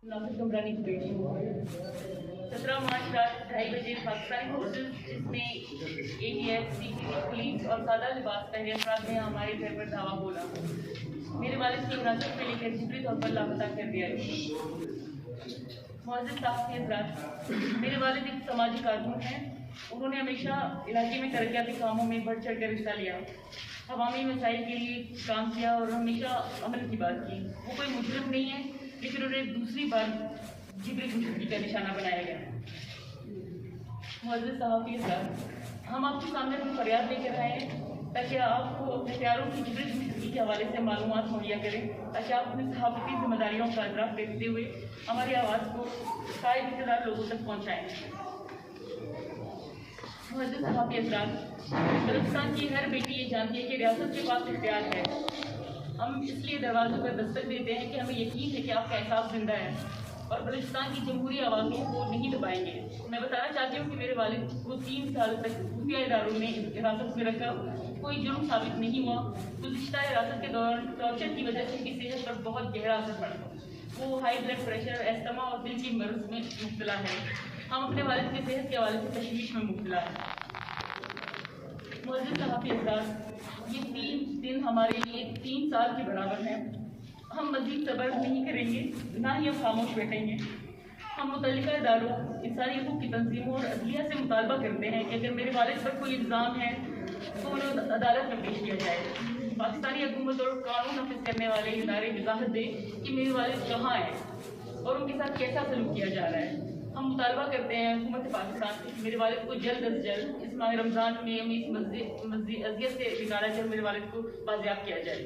नाफिस कमरानी की बेटी हूँ। 17 मार्च रात 2:30 बजे पाकिस्तानी फोर्सेस जिसमें ATF, सीक्रेट पुलिस और सादा लिबास पहने अफराद ने हमारे घर पर धावा बोला। मेरे वालिद की हिरासत में लेकर जिबरी तौर पर लापता कर दिया है। मुअज़्ज़िज़ साहब हज़रात, मेरे वालिद एक समाजी कारकुन हैं। उन्होंने हमेशा इलाके में तरक्याती कामों में बढ़ चढ़ कर हिस्सा लिया, अवामी मसाइल के लिए काम किया और हमेशा अमन की बात की। वो कोई मुजरिम नहीं है, लेकिन उन्हें दूसरी बार जिबरी गुमशुदगी का निशाना बनाया गया। मुअज़्ज़िज़ साहब हज़रात, हम आपके सामने अपनी फरियाद लेकर आए हैं ताकि आपको अपने प्यारों की जिबरी गुमशुदगी के हवाले से मालूमात मुहैया करें, ताकि आप अपनी सहाफ़ती जिम्मेदारियों का इदराक करते हुए हमारी आवाज़ को शायद इक़्तिदार लोगों तक पहुँचाएँ। मुअज़्ज़िज़ साहब हज़रात, बलूचिस्तान की हर बेटी ये जानती है कि रियासत के पास इख्तियार है। हम इसलिए दरवाज़ों पर दस्तक देते हैं कि हमें यकीन है कि आपका एहसास जिंदा है और बलूचिस्तान की जमहूरी आवाज़ों को नहीं दबाएंगे। मैं बताना चाहती हूँ कि मेरे वालिद को 3 साल तक खुफिया इदारों ने हिरासत में रखा, कोई जुर्म साबित नहीं हुआ। गुज़िश्ता हिरासत के दौरान टॉर्चर की वजह से उनकी सेहत पर बहुत गहरा असर पड़ा। वो हाई ब्लड प्रेशर, एस्थमा और दिल की मर्ज में मुब्तला है। हम अपने वालिद की सेहत के हवाले से तशवीश में मुब्तला है। मुअज़्ज़िज़ साहब हज़रात, ये 3 दिन हमारे लिए 3 साल के बराबर हैं। हम मज़ीद सब्र नहीं करेंगे, ना ही हम खामोश बैठेंगे। हम मुतल्लिका इदारों, इंसानी हकूक़ की तंजीमों और अदलिया से मुतालबा करते हैं कि अगर मेरे वालिद पर कोई इल्ज़ाम है तो उन्हें अदालत में पेश किया जाए। पाकिस्तानी हुकूमत और कानून नाफिज करने वाले इदारे वज़ाहत दें कि मेरे वालिद कहाँ हैं और उनके साथ कैसा सलूक किया जा रहा है। हम मुतालबा करते हैं हुकूमत पाकिस्तान से मेरे वालिद को जल्द अज जल्द इस माह रमज़ान में हमें इस मज़ीद अज़ियत से निकाला जाए, मेरे वालिद को बाज़ियाब किया जाए।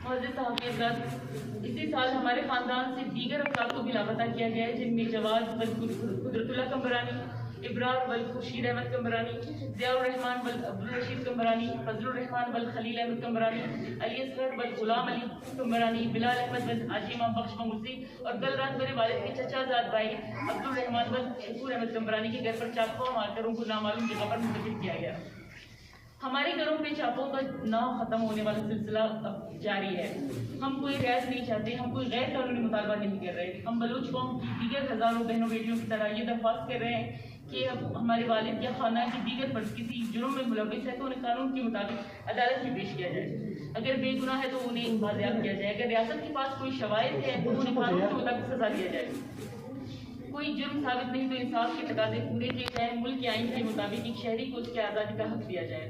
मुअज़्ज़िज़ साहब हज़रात, इसी साल हमारे ख़ानदान से दीगर अफराद को भी लापता किया गया है, जिनमें जवाद वल कुदरतुल्लाह कम्बरानी, इब्रार वल खुर्शीद अहमद कम्बरानी, ज़ियाउर रहमान वल अब्दुल रशीद कम्बरानी, फजलुर रहमान वल खलील अहमद कम्बरानी, अली असगर वल गुलाम अली कम्बरानी, बिलाल अहमद वल हाजी इमाम बख्श ममुसी और कल रात मेरे वालिद के चचाजाद भाई अब्दुल रहमान वल शकूर अहमद कम्बरानी के घर पर चाकू मारकर उनको नामालूम जगह पर मुंतकिल किया गया। हमारे घरों पे चापों का ना खत्म होने वाला सिलसिला अब जारी है। हम कोई रियायत नहीं चाहते, हम कोई गैर कानूनी मुतालबा नहीं कर रहे। हम बलूच कौम की दीगर हज़ारों बहनों बेटियों की तरह ये दरख्वास्त कर रहे हैं कि अब हमारे वालिद या खानदान की दीगर फर्ज किसी जुर्म में मुलविस है तो उन्हें कानून के मुताबिक अदालत में पेश किया जाए। अगर बेगुनाह है तो उन्हें बाज़ियाब किया जाए। अगर रियासत के पास कोई शवाहिद है तो उन्हें कानून के मुताबिक सजा दिया जाए। कोई जुर्म साबित नहीं तो इंसाफ के तकाज़े पूरे किए जाए। मुल्क के आइन के मुताबिक एक शहरी को उसकी आज़ादी का हक दिया जाए।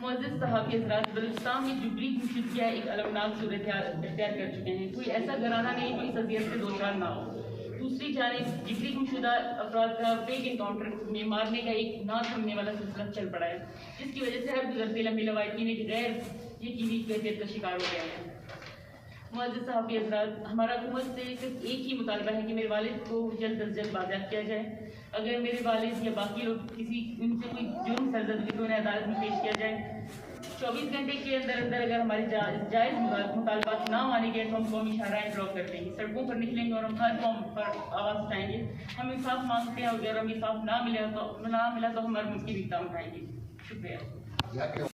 मुअज़्ज़िज़ साहब हज़रात, बलूचिस्तान में जिबरी गुमशुदगी एक अलमनाक सूरत इख्तियार कर चुके हैं। कोई ऐसा घराना नहीं जो इस अज़ियत से दो चार ना हो। दूसरी जानिब जिबरी गुमशुदा अफराद का फेक इनकाउंटर में मारने का एक ना थमने वाला सिलसिला चल पड़ा है, जिसकी वजह से हर गुज़रते लम्बे लवाकिन एक गैर यकीनी कैफियत का शिकार हो गया है। मुअज़्ज़िज़ साहब हज़रात, हमारा हुकूमत से सिर्फ एक ही मुतालबा है कि मेरे वालिद को जल्द अज जल्द बाज़ियाब किया जाए। अगर मेरे वालिद या बाकी लोग किसी उनसे कोई जुर्म सरजद हुई तो उन्हें अदालत में पेश किया जाए। 24 घंटे के अंदर अंदर अगर हमारे जायज़ मुतालबात ना माने गए तो हम कौमी शाहराएँ ड्रॉ कर देंगे, सड़कों पर निकलेंगे और हम हर कौम पर आवाज़ उठाएंगे। हम इंसाफ मांगते हैं, अगर हम इंसाफ ना मिला तो हम हर मुल्क की विकता उठाएंगे। शुक्रिया।